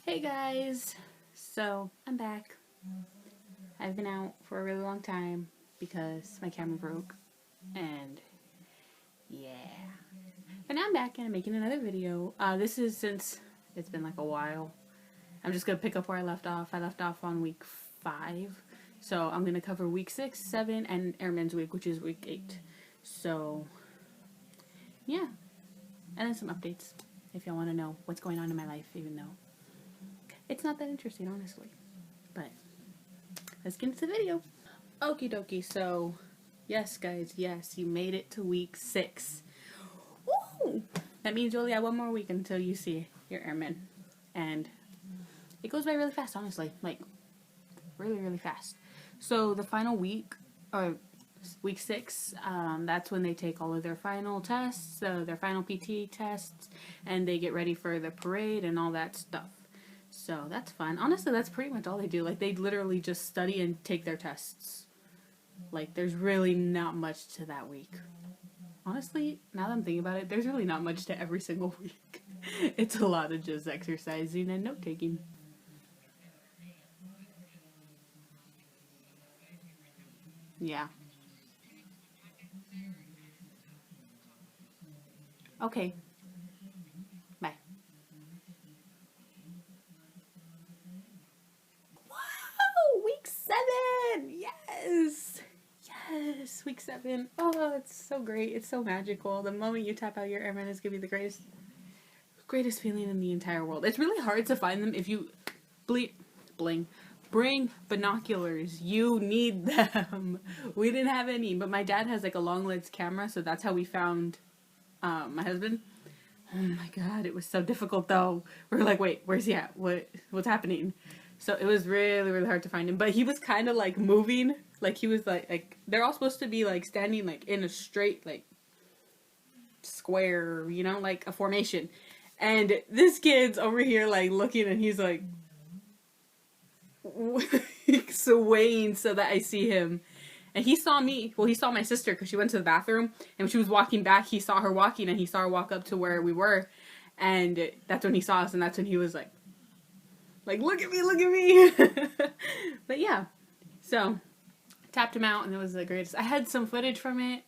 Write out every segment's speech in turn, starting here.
Hey guys, so I'm back. I've been out for a really long time because my camera broke, and yeah. But now I'm back and I'm making another video. This is since it's been like a while. I'm just gonna pick up where I left off. I left off on week 5, so I'm gonna cover week 6, 7, and Airman's week, which is week 8. So yeah, and then some updates if y'all want to know what's going on in my life, even though it's not that interesting, honestly. But let's get into the video. Okie dokie, so yes, guys, yes, you made it to week 6. Woo! That means you only have one more week until you see your airman. And it goes by really fast, honestly. Like, really, really fast. So the final week, or week 6, that's when they take all of their final tests, their final PT tests, and they get ready for the parade and all that stuff. So that's fun. Honestly, that's pretty much all they do. Like, they literally just study and take their tests. Like, there's really not much to that week. Honestly, now that I'm thinking about it, there's really not much to every single week. It's a lot of just exercising and note-taking. Yeah. Okay. Bye. Wow! Week 7! Yes! Yes! Week 7. Oh, it's so great. It's so magical. The moment you tap out your airman is going to be the greatest feeling in the entire world. It's really hard to find them if you bring binoculars. You need them. We didn't have any, but my dad has like a long lens camera, so that's how we found my husband. Oh my god, it was so difficult though. We were like, wait, where's he at? What's happening? So it was really, really hard to find him. But he was kind of like moving. Like he was like they're all supposed to be like standing like in a straight like square, you know, like a formation. And this kid's over here like looking, and he's like swaying so that I see him. And he saw me. Well, he saw my sister because she went to the bathroom, and when she was walking back, he saw her walking, and he saw her walk up to where we were, and that's when he saw us, and that's when he was like, look at me. But yeah, so tapped him out, and it was the greatest. I had some footage from it,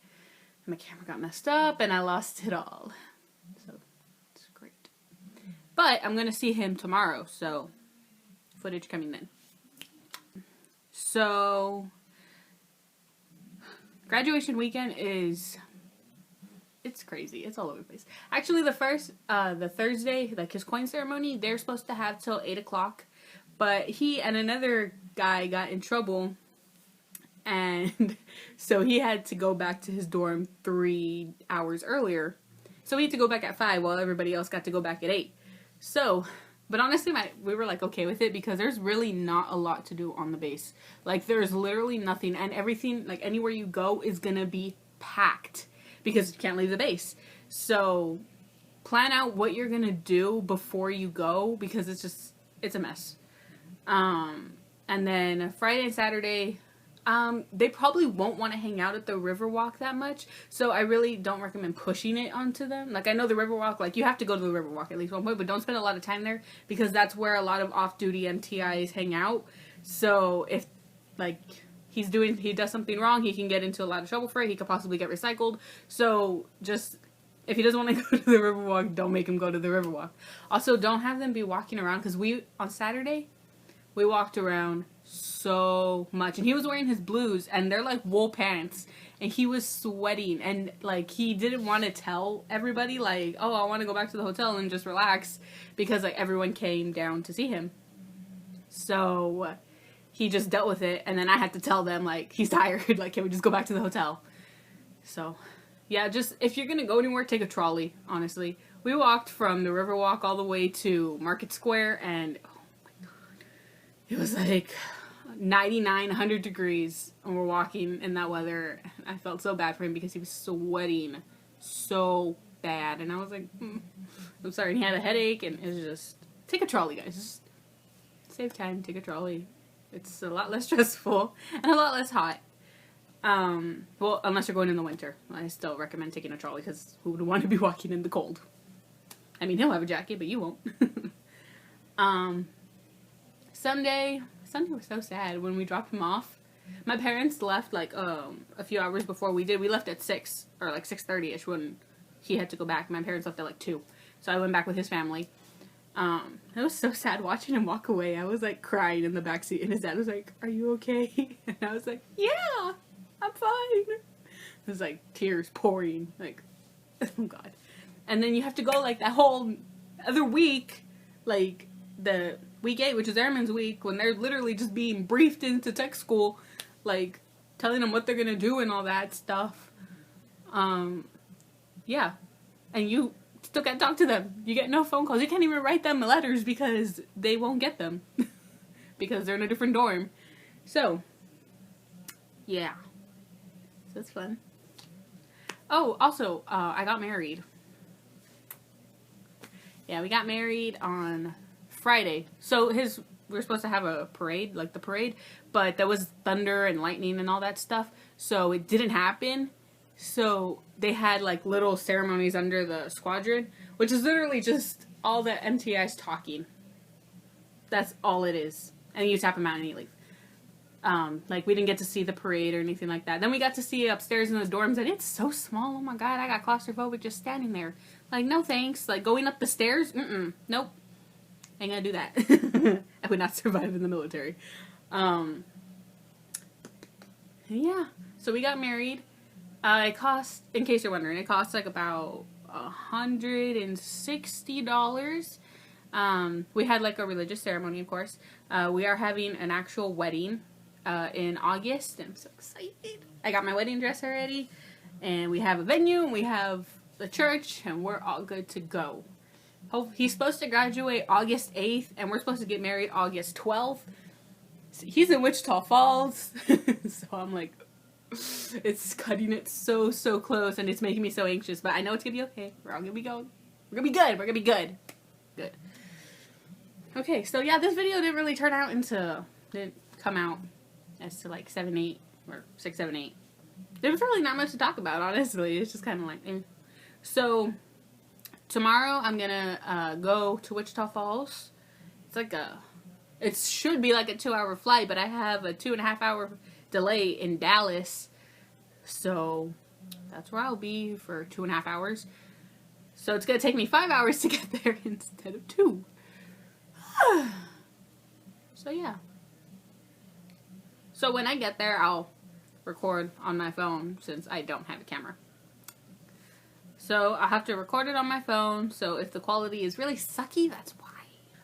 and my camera got messed up, and I lost it all. So it's great. But I'm gonna see him tomorrow, so footage coming then. So graduation weekend it's crazy. It's all over the place. Actually, the Thursday, like his coin ceremony, they're supposed to have till 8 o'clock. But he and another guy got in trouble. And so he had to go back to his dorm 3 hours earlier. So he had to go back at 5 while everybody else got to go back at 8. So, but honestly, we were like okay with it because there's really not a lot to do on the base. Like there's literally nothing, and everything, like anywhere you go is gonna be packed because you can't leave the base. So plan out what you're gonna do before you go because it's a mess. And then Friday and Saturday, they probably won't want to hang out at the Riverwalk that much, so I really don't recommend pushing it onto them. Like, I know the Riverwalk, like, you have to go to the Riverwalk at least one point, but don't spend a lot of time there, because that's where a lot of off-duty MTIs hang out. So, if, like, he does something wrong, he can get into a lot of trouble for it, he could possibly get recycled. So, just, if he doesn't want to go to the Riverwalk, don't make him go to the Riverwalk. Also, don't have them be walking around, because on Saturday, we walked around so much, and he was wearing his blues, and they're like wool pants, and he was sweating, and like he didn't want to tell everybody like, oh, I want to go back to the hotel and just relax, because like everyone came down to see him. So he just dealt with it, and then I had to tell them like, he's tired, like, can we just go back to the hotel? So yeah, just if you're gonna go anywhere, take a trolley. Honestly, we walked from the Riverwalk all the way to Market Square, and it was like 99, 100 degrees, and we're walking in that weather. I felt so bad for him because he was sweating so bad, and I was like, I'm sorry. And he had a headache, and it was just, take a trolley, guys. Just save time, take a trolley. It's a lot less stressful and a lot less hot. Well, unless you're going in the winter. I still recommend taking a trolley because who would want to be walking in the cold? I mean, he'll have a jacket, but you won't. Sunday was so sad when we dropped him off. My parents left like a few hours before we did. We left at 6 or like 6:30ish when he had to go back. My parents left at like 2, so I went back with his family. It was so sad watching him walk away. I was like crying in the backseat, and his dad was like, "Are you okay?" And I was like, "Yeah, I'm fine." It was like tears pouring, like, oh god. And then you have to go like that whole other week, like the week 8, which is Airman's week, when they're literally just being briefed into tech school, like telling them what they're gonna do and all that stuff. Yeah, and you still can't talk to them. You get no phone calls. You can't even write them letters because they won't get them because they're in a different dorm. So, yeah, so it's fun. Oh, also, I got married. Yeah, we got married on Friday. So we were supposed to have a parade, like the parade, but there was thunder and lightning and all that stuff, so it didn't happen. So they had like little ceremonies under the squadron, which is literally just all the MTIs talking. That's all it is. And you tap them out and you leave. Like we didn't get to see the parade or anything like that. Then we got to see upstairs in the dorms, and it's so small. Oh my god, I got claustrophobic just standing there. Like, no thanks. Like going up the stairs, nope. Ain't gonna do that. I would not survive in the military. Yeah. So we got married. It cost, in case you're wondering, it cost like about $160. We had like a religious ceremony, of course. We are having an actual wedding in August. I'm so excited. I got my wedding dress already, and we have a venue, and we have the church, and we're all good to go. He's supposed to graduate August 8th, and we're supposed to get married August 12th. So he's in Wichita Falls, so I'm like, it's cutting it so close, and it's making me so anxious, but I know it's gonna be okay. We're all gonna be going. We're gonna be good. We're gonna be good. Good. Okay, so yeah, this video didn't come out as to like 7, 8, or 6, 7, 8. There's really not much to talk about, honestly. It's just kind of like, eh. So, tomorrow I'm gonna go to Wichita Falls. It should be like a 2-hour flight, but I have a 2.5-hour delay in Dallas, so that's where I'll be for 2.5 hours. So it's gonna take me 5 hours to get there instead of 2. So yeah. So when I get there, I'll record on my phone since I don't have a camera. So I'll have to record it on my phone, so if the quality is really sucky, that's why.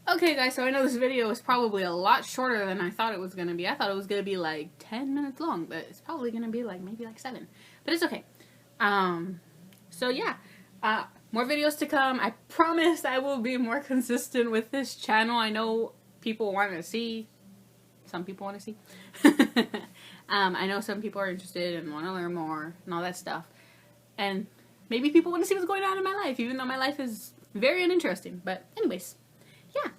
Okay guys, so I know this video is probably a lot shorter than I thought it was going to be. I thought it was going to be like 10 minutes long, but it's probably going to be like maybe like 7. But it's okay. So yeah, more videos to come. I promise I will be more consistent with this channel. I know people want to see. Some people want to see. I know some people are interested and want to learn more and all that stuff. And maybe people want to see what's going on in my life, even though my life is very uninteresting. But anyways, yeah.